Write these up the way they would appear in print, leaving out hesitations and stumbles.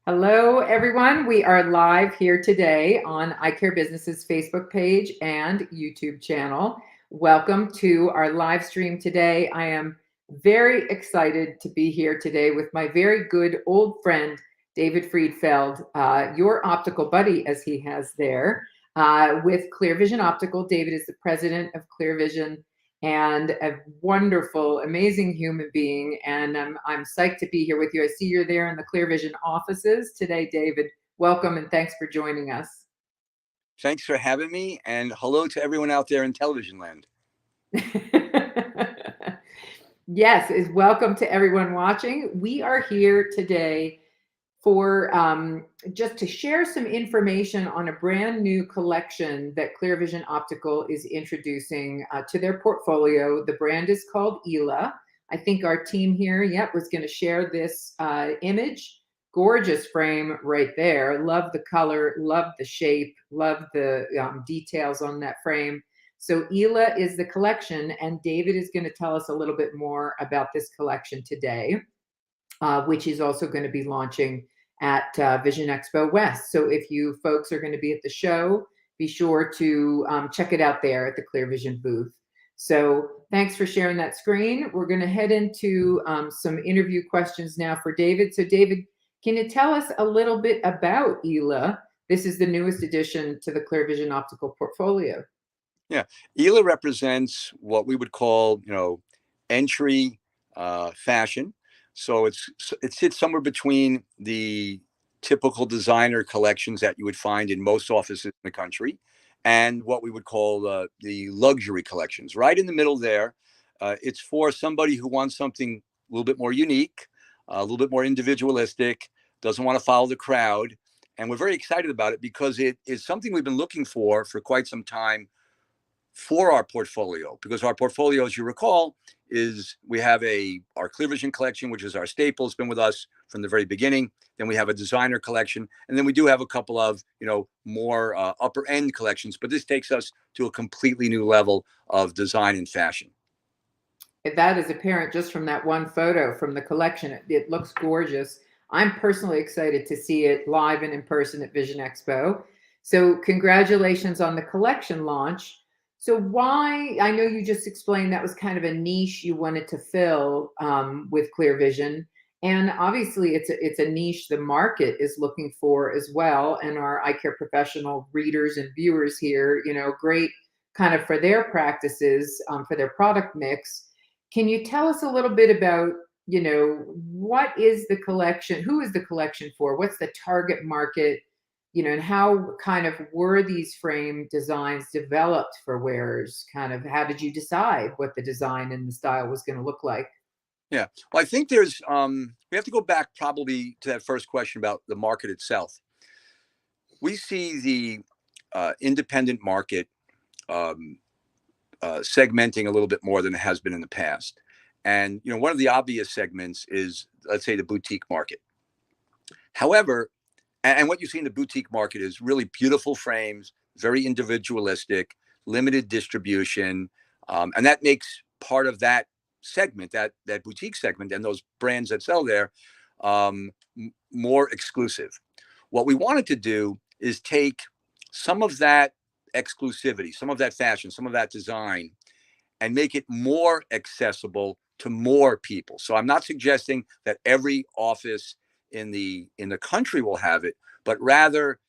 Hello, everyone. We are live here today on Eyecare Business's Facebook page and YouTube channel. Welcome to our live stream today. I am very excited to be here today with my very good old friend, David Friedfeld, your optical buddy, as he has there, with ClearVision Optical. David is the president of ClearVision and a wonderful, amazing human being. And I'm psyched to be here with you. I see you're there in the ClearVision offices today, David. Welcome and thanks for joining us. Thanks for having me, and hello to everyone out there in television land. Yes, is welcome to everyone watching. We are here today for just to share some information on a brand new collection that ClearVision Optical is introducing to their portfolio. The brand is called Ela. I think our team here, was going to share this image. Gorgeous frame right there. Love the color, love the shape, love the details on that frame. So Ela is the collection, and David is going to tell us a little bit more about this collection today, which is also going to be launching at Vision Expo West. So if you folks are going to be at the show, be sure to check it out there at the ClearVision booth. So thanks for sharing that screen. We're going to head into some interview questions now for David. So David, can you tell us a little bit about Ela? This is the newest addition to the ClearVision Optical portfolio. Yeah, Ela represents what we would call, entry fashion. So it sits somewhere between the typical designer collections that you would find in most offices in the country and what we would call the luxury collections. Right in the middle there, it's for somebody who wants something a little bit more unique, a little bit more individualistic, doesn't want to follow the crowd. And we're very excited about it because it is something we've been looking for quite some time for our portfolio, because our portfolio, as you recall, is we have our ClearVision collection, which is our staple. It's been with us from the very beginning. Then we have a designer collection, and then we do have a couple of more upper end collections. But this takes us to a completely new level of design and fashion. That is apparent just from that one photo from the collection. It looks gorgeous. I'm personally excited to see it live and in person at Vision Expo. So congratulations on the collection launch. So why, I know you just explained that was kind of a niche you wanted to fill with ClearVision. And obviously it's a niche the market is looking for as well. And our eye care professional readers and viewers here, great kind of for their practices, for their product mix. Can you tell us a little bit about, what is the collection? Who is the collection for? What's the target market? And how kind of were these frame designs developed for wearers? Kind of how did you decide what the design and the style was going to look like? Yeah, well, I think there's we have to go back probably to that first question about the market itself. We see the independent market segmenting a little bit more than it has been in the past. And one of the obvious segments is, let's say, the boutique market. However, and what you see in the boutique market is really beautiful frames, very individualistic, limited distribution, and that makes part of that segment, that boutique segment, and those brands that sell there, more exclusive. What we wanted to do is take some of that exclusivity, some of that fashion, some of that design, and make it more accessible to more people. So I'm not suggesting that every office in the country will have it, but rather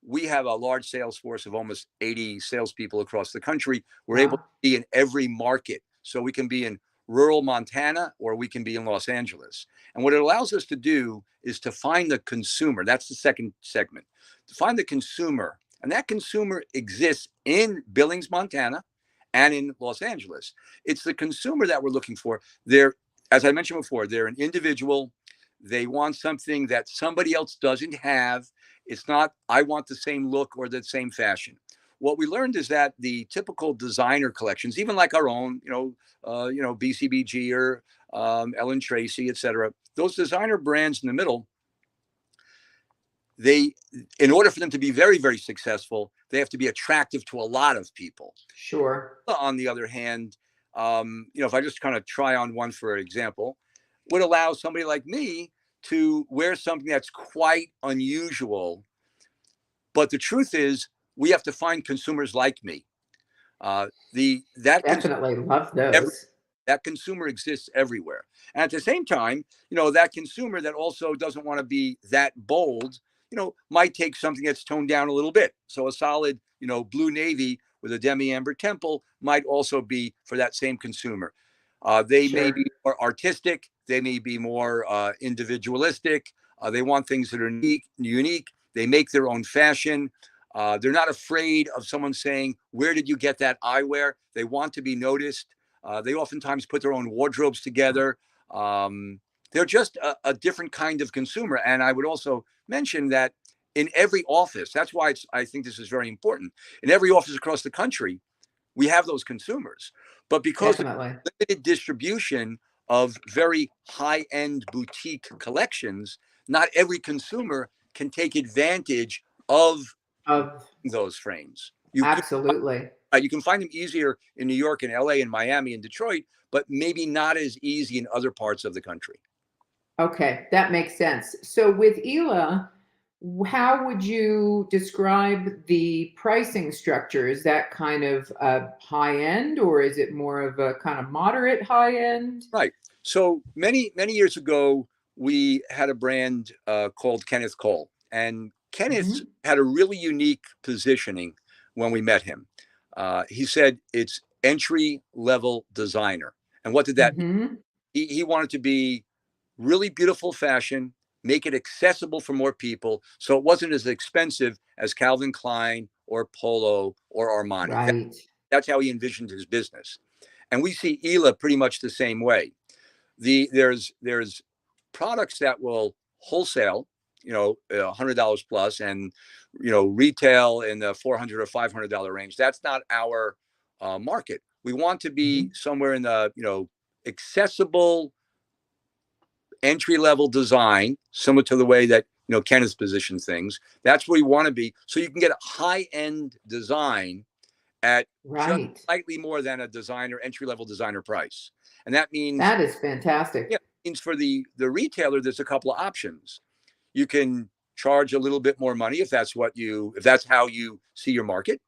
we have a large sales force of almost 80 salespeople across the country. We're able to be in every market. So we can be in rural Montana or we can be in Los Angeles. And what it allows us to do is to find the consumer. That's the second segment. To find the consumer. And that consumer exists in Billings, Montana, and in Los Angeles. It's the consumer that we're looking for. They're, as I mentioned before, they're an individual. They want something that somebody else doesn't have. It's not, I want the same look or the same fashion. What we learned is that the typical designer collections, even like our own, BCBG or Ellen Tracy, et cetera, those designer brands in the middle, in order for them to be very, very successful, they have to be attractive to a lot of people. Sure. On the other hand, if I just kind of try on one, for example, would allow somebody like me to wear something that's quite unusual. But the truth is, we have to find consumers like me. The that cons- Definitely love every, those. that consumer exists everywhere, and at the same time, that consumer that also doesn't want to be that bold, might take something that's toned down a little bit. So a solid, blue navy with a demi amber temple might also be for that same consumer. They may be Sure. more artistic. They may be more individualistic. They want things that are unique. They make their own fashion. They're not afraid of someone saying, "Where did you get that eyewear?" They want to be noticed. They oftentimes put their own wardrobes together. They're just a different kind of consumer. And I would also mention that in every office, that's why I think this is very important. In every office across the country, we have those consumers. But because of Definitely. limited distribution of very high-end boutique collections, not every consumer can take advantage of Of those frames. absolutely. You can find them easier in New York and LA and Miami and Detroit, but maybe not as easy in other parts of the country. Okay, that makes sense. So with ELA, how would you describe the pricing structure? Is that kind of a high end, or is it more of a kind of moderate high end? Right. So many years ago, we had a brand called Kenneth Cole, and Kenneth Hmm. had a really unique positioning when we met him. He said it's entry level designer, and what did that mean? Hmm. He wanted to be really beautiful fashion, make it accessible for more people, so it wasn't as expensive as Calvin Klein or Polo or Armani. Right. That's how he envisioned his business, and we see ELA pretty much the same way. There's products that will wholesale, $100 plus, and retail in the $400 or $500 range. That's not our market. We want to be Mhm. somewhere in the accessible entry level design, similar to the way that Kenneth positions things. That's where we want to be, so you can get a high end design at just Right. slightly more than a designer entry level designer price, and that means That is yeah, fantastic. means for the retailer, there's a couple of options. You can charge a little bit more money if that's how you see your market,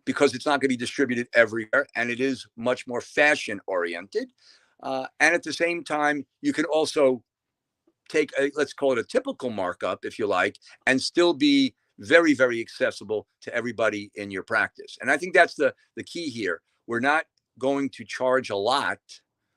because it's not going to be distributed everywhere, and it is much more fashion oriented. And at the same time, you can also take let's call it a typical markup, if you like, and still be very, very accessible to everybody in your practice. And I think that's the key here. We're not going to charge a lot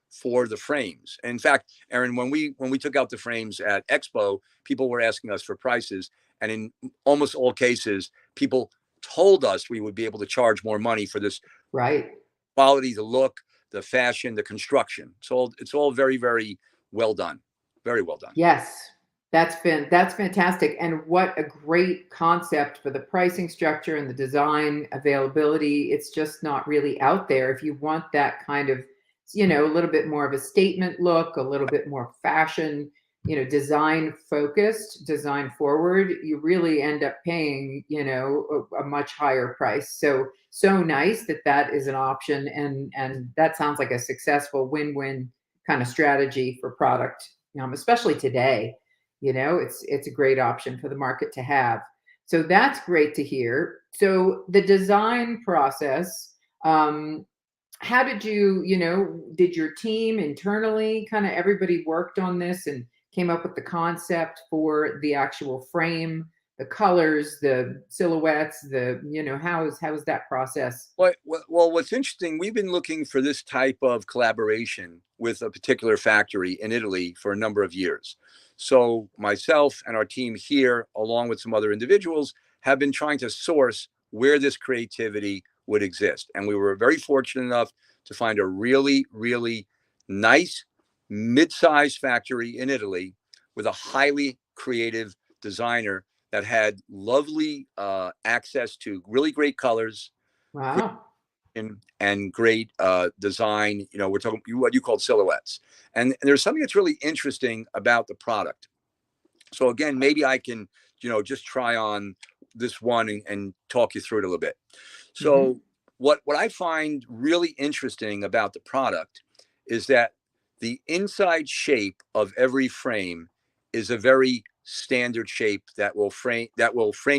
for the frames. And in fact, Aaron, when we took out the frames at Expo, people were asking us for prices, and in almost all cases, people told us we would be able to charge more money for this Right. quality, the look, the fashion, the construction. It's all very, very well done. Very well done. Yes, that's fantastic, and what a great concept for the pricing structure and the design availability. It's just not really out there. If you want that kind of, a little bit more of a statement look, a little bit more fashion, design focused, design forward, you really end up paying, a much higher price. So nice that that is an option, and that sounds like a successful win-win kind of strategy for product, especially today. It's a great option for the market to have. So that's great to hear. So the design process, how did did your team internally, kind of everybody worked on this and came up with the concept for the actual frame, the colors, the silhouettes, how is that process? Well, what's interesting, we've been looking for this type of collaboration with a particular factory in Italy for a number of years. So myself and our team here, along with some other individuals, have been trying to source where this creativity would exist. And we were very fortunate enough to find a really, really nice mid-sized factory in Italy with a highly creative designer that had lovely access to really great colors, great Wow. and great design. We're talking what you call silhouettes, and there's something that's really interesting about the product. So again, maybe I can, just try on this one and talk you through it a little bit. Hmm. So what I find really interesting about the product is that the inside shape of every frame is a very standard shape that will frame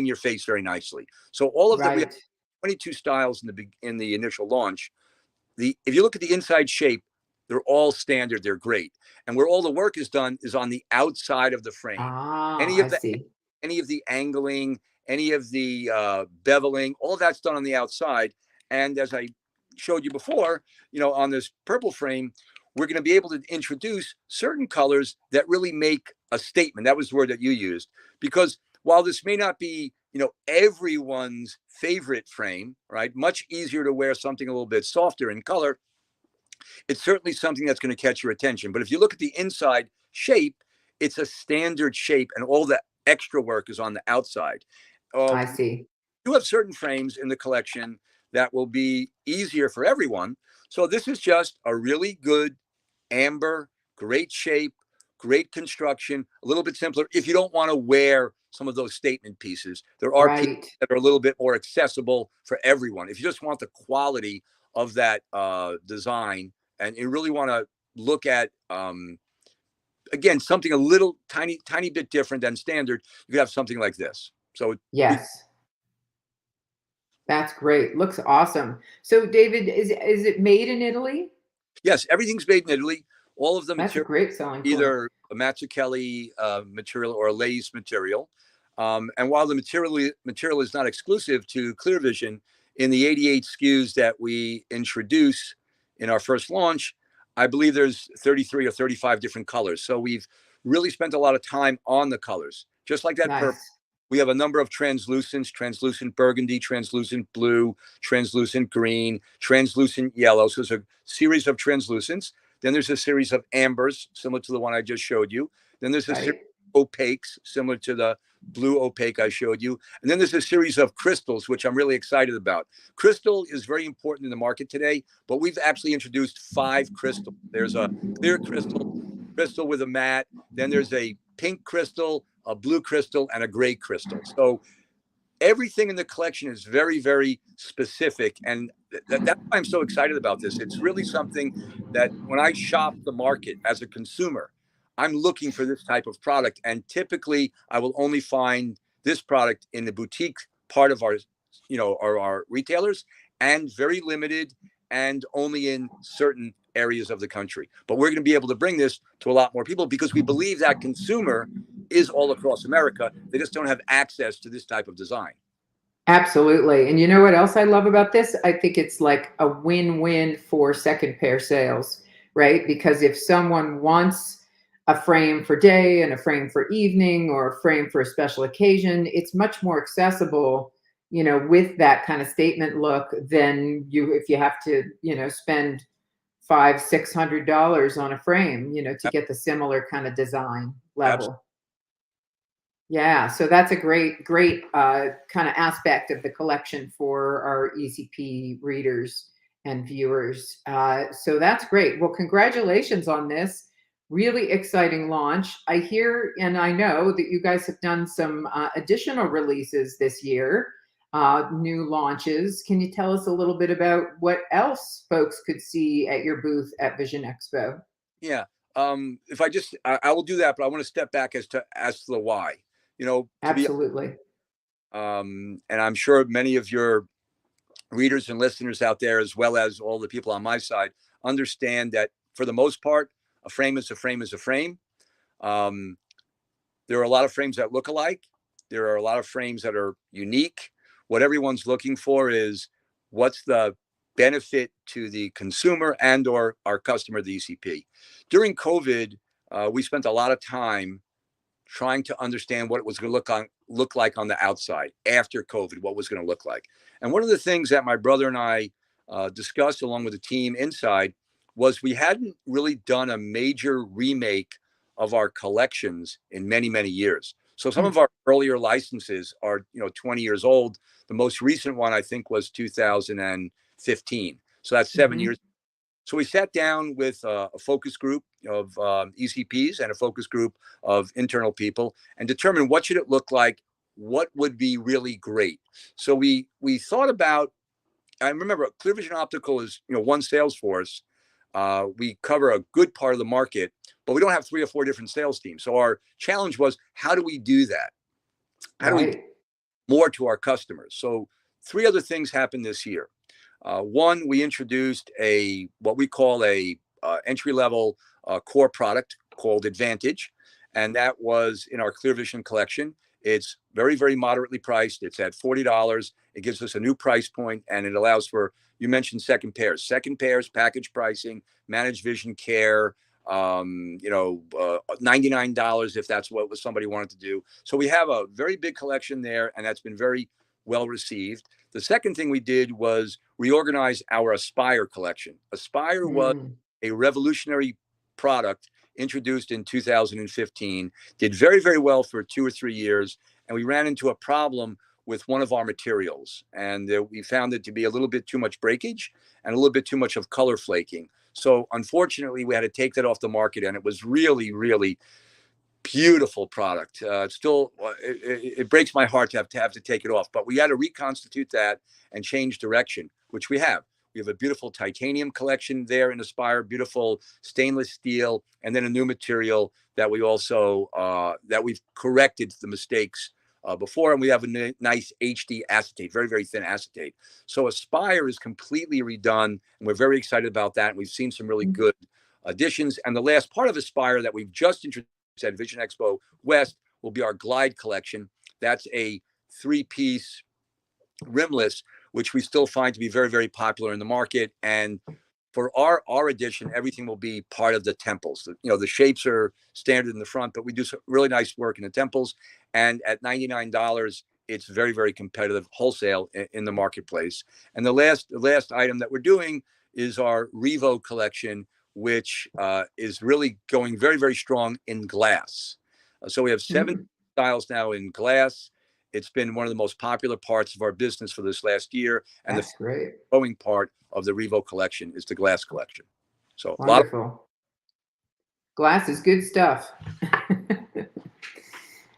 your face very nicely. So all of them, we have Right. 22 styles in the initial launch. If you look at the inside shape, they're all standard. They're great. And where all the work is done is on the outside of the frame. Ah, Any I of the see. any of the angling, any of the beveling, all of that's done on the outside. And as I showed you before, on this purple frame, we're going to be able to introduce certain colors that really make a statement. That was the word that you used. Because while this may not be, everyone's favorite frame, right? Much easier to wear something a little bit softer in color. It's certainly something that's going to catch your attention. But if you look at the inside shape, it's a standard shape, and all the extra work is on the outside. I see. You have certain frames in the collection that will be easier for everyone. So this is just a really good amber, great shape, great construction, a little bit simpler. If you don't want to wear some of those statement pieces, there are pieces Right. that are a little bit more accessible for everyone. If you just want the quality of that design, and you really want to look at again something a little tiny bit different than standard, you could have something like this. So Yes. That's great. Looks awesome. So David, is it made in Italy? yes, everything's made in Italy. All of the That's a material, great selling point. either a Mazzucchelli material or a lace material. And while the material is not exclusive to ClearVision, in the 88 SKUs that we introduce in our first launch, I believe there's 33 or 35 different colors. So we've really spent a lot of time on the colors. Just like that purple, Nice. we have a number of translucents: translucent burgundy, translucent blue, translucent green, translucent yellow. So there's a series of translucents. Then there's a series of ambers, similar to the one I just showed you. Then there's a series Right. of opaques, similar to the blue opaque I showed you. And then there's a series of crystals, which I'm really excited about. Crystal is very important in the market today, but we've actually introduced 5 crystals. There's a clear crystal with a matte. Then there's a pink crystal, a blue crystal, and a gray crystal. So everything in the collection is very, very specific. And that's why I'm so excited about this. It's really something that when I shop the market as a consumer, I'm looking for this type of product. And typically I will only find this product in the boutique part of our retailers, and very limited and only in certain areas of the country. But we're going to be able to bring this to a lot more people because we believe that consumer is all across America. They just don't have access to this type of design. Absolutely. And you know what else I love about this? I think it's like a win-win for second pair sales, right? Because if someone wants a frame for day and a frame for evening or a frame for a special occasion, it's much more accessible, with that kind of statement look than if you have to, spend $500-600 on a frame, to get the similar kind of design Absolutely. level. Yeah, so that's a great kind of aspect of the collection for our ECP readers and viewers. So that's great. Well, congratulations on this really exciting launch. I hear and I know that you guys have done some additional releases this year, new launches. Can you tell us a little bit about what else folks could see at your booth at Vision Expo? Yeah. If I will do that, but I want to step back as to the why. To be Absolutely. and I'm sure many of your readers and listeners out there, as well as all the people on my side, understand that for the most part, a frame is a frame is a frame. Um, there are a lot of frames that look alike. There are a lot of frames that are unique. What everyone's looking for is what's the benefit to the consumer and or our customer, the ECP. During COVID, we spent a lot of time trying to understand what it was going to look like on the outside after COVID, what was going to look like. And one of the things that my brother and I discussed along with the team inside was we hadn't really done a major remake of our collections in many, many years. So some of our earlier licenses are, 20 years old. The most recent one, I think, was 2015. So that's 7 years. So we sat down with a focus group of ECPs and a focus group of internal people and determined what should it look like, what would be really great. So we thought about. I remember ClearVision Optical is one sales force. We cover a good part of the market, but we don't have 3 or 4 different sales teams. So our challenge was, how do we do that? How do we Right. more to our customers? So 3 other things happened this year. One, we introduced what we call a entry level core product called Advantage, and that was in our ClearVision collection. It's very, very moderately priced. It's at $40. It gives us a new price point, and it allows for, you mentioned second pairs, package pricing, managed vision care, $99 if that's what somebody wanted to do. So we have a very big collection there, and that's been very well received. The second thing we did was reorganize our Aspire collection. Aspire was Mm. a revolutionary product introduced in 2015, did very, very well for 2 or 3 years. And we ran into a problem with one of our materials. And we found it to be a little bit too much breakage and a little bit too much of color flaking. So unfortunately, we had to take that off the market. And it was really, really beautiful product. It breaks my heart to have to take it off, but we had to reconstitute that and change direction, which we have. We have a beautiful titanium collection there in Aspire, beautiful stainless steel, and then a new material that we also that we've corrected the mistakes before, and we have a nice HD acetate, very, very thin acetate. So Aspire is completely redone, and we're very excited about that. And we've seen some really good additions. And the last part of Aspire that we've just introduced at Vision Expo West will be our Glide collection. That's a 3-piece rimless, which we still find to be very, very popular in the market. And for our edition, everything will be part of the temples. The shapes are standard in the front, but we do some really nice work in the temples. And at $99, it's very, very competitive wholesale in the marketplace. And the last item that we're doing is our Revo collection, which is really going very, very strong in glass. So we have 7 styles now in glass. It's been one of the most popular parts of our business for this last year. And That's the great. growing part of the Revo collection is the glass collection. So a lot of Wonderful. Glass is good stuff.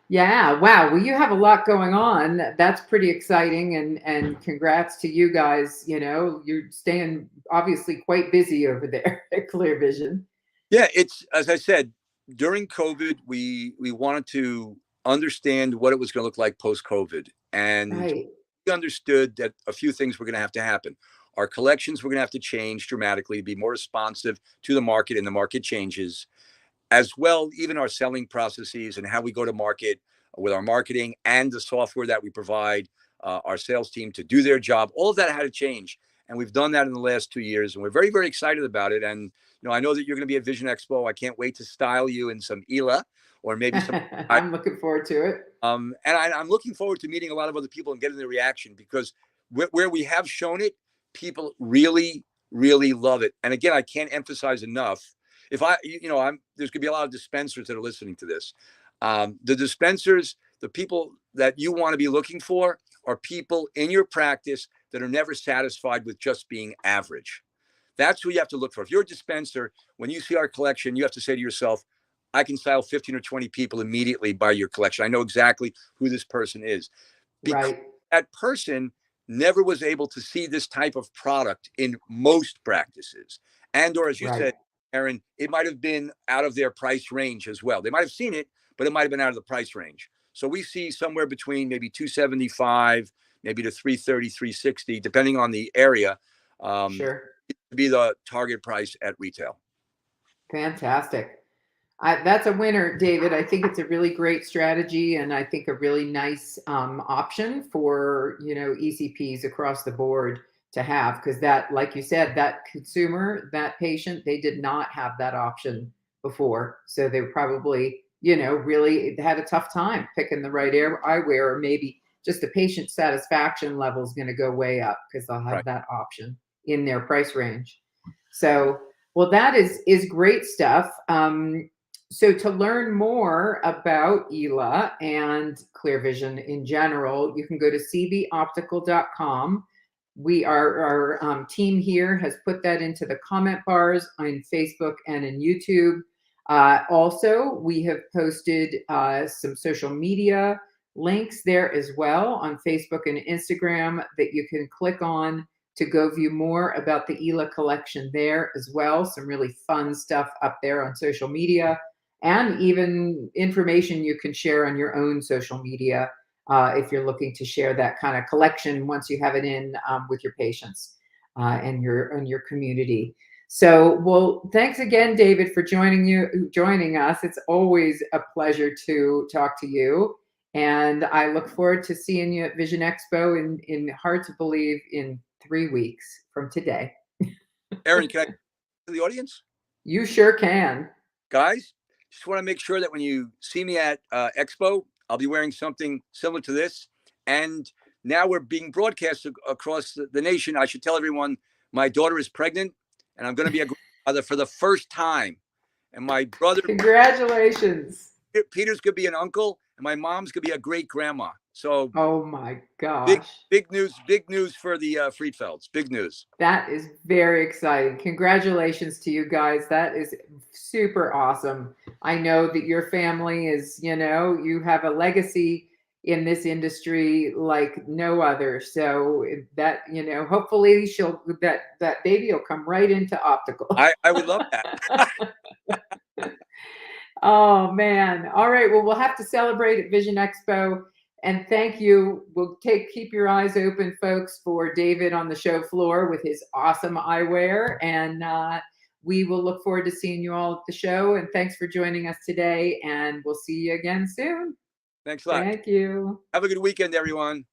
Yeah, wow. Well, you have a lot going on. That's pretty exciting, and congrats to you guys. You're staying obviously quite busy over there at ClearVision. Yeah, it's, as I said, during COVID, we wanted to understand what it was going to look like post-COVID, and Right, we understood that a few things were going to have to happen. Our collections were going to have to change dramatically, be more responsive to the market, and the market changes. As well, even our selling processes and how we go to market with our marketing and the software that we provide our sales team to do their job. All of that had to change. And we've done that in the last 2 years. And we're very, very excited about it. And, I know that you're going to be at Vision Expo. I can't wait to style you in some ELA or maybe some. I'm looking forward to it. And I'm looking forward to meeting a lot of other people and getting the reaction, because where we have shown it, people really, really love it. And again, I can't emphasize enough. If there's gonna be a lot of dispensers that are listening to this. The dispensers, the people that you want to be looking for are people in your practice that are never satisfied with just being average. That's who you have to look for. If you're a dispenser, when you see our collection, you have to say to yourself, I can style 15 or 20 people immediately by your collection. I know exactly who this person is, because Right, that person never was able to see this type of product in most practices. And, or as you right. said, Aaron, it might have been out of their price range as well. They might have seen it, but it might have been out of the price range. So we see somewhere between maybe 275, maybe to 330, 360, depending on the area, Sure. to be the target price at retail. Fantastic. That's a winner, David. I think it's a really great strategy, and I think a really nice option for ECPs across the board to have, because that, like you said, that consumer, that patient, they did not have that option before, so they probably really had a tough time picking the right eyewear, or maybe just the patient satisfaction level is going to go way up because they'll have Right. that option in their price range. So, well, that is great stuff. So to learn more about ELA and ClearVision in general, you can go to cvoptical.com. Our team here has put that into the comment bars on Facebook and in YouTube. Also, we have posted some social media links there as well on Facebook and Instagram that you can click on to go view more about the ELA collection there as well. Some really fun stuff up there on social media, and even information you can share on your own social media if you're looking to share that kind of collection once you have it in with your patients and your community. So, well, thanks again, David, for joining us. It's always a pleasure to talk to you. And I look forward to seeing you at Vision Expo in hard to believe in 3 weeks from today. Erin, can I to the audience? You sure can. Guys, just want to make sure that when you see me at Expo, I'll be wearing something similar to this. And now we're being broadcast across the nation. I should tell everyone my daughter is pregnant, and I'm going to be a grandfather for the first time. And my brother, Congratulations. Peter's going to be an uncle, and my mom's going to be a great grandma. So, oh my gosh, big news for the Friedfelds. Big news. That is very exciting. Congratulations to you guys. That is super awesome. I know that your family is, you have a legacy in this industry like no other. So that, hopefully that baby will come right into Optical. I would love that. Oh man. All right. Well, we'll have to celebrate at Vision Expo. And thank you. We'll keep your eyes open, folks, for David on the show floor with his awesome eyewear. And we will look forward to seeing you all at the show. And thanks for joining us today. And we'll see you again soon. Thanks a lot. Thank you. Have a good weekend, everyone.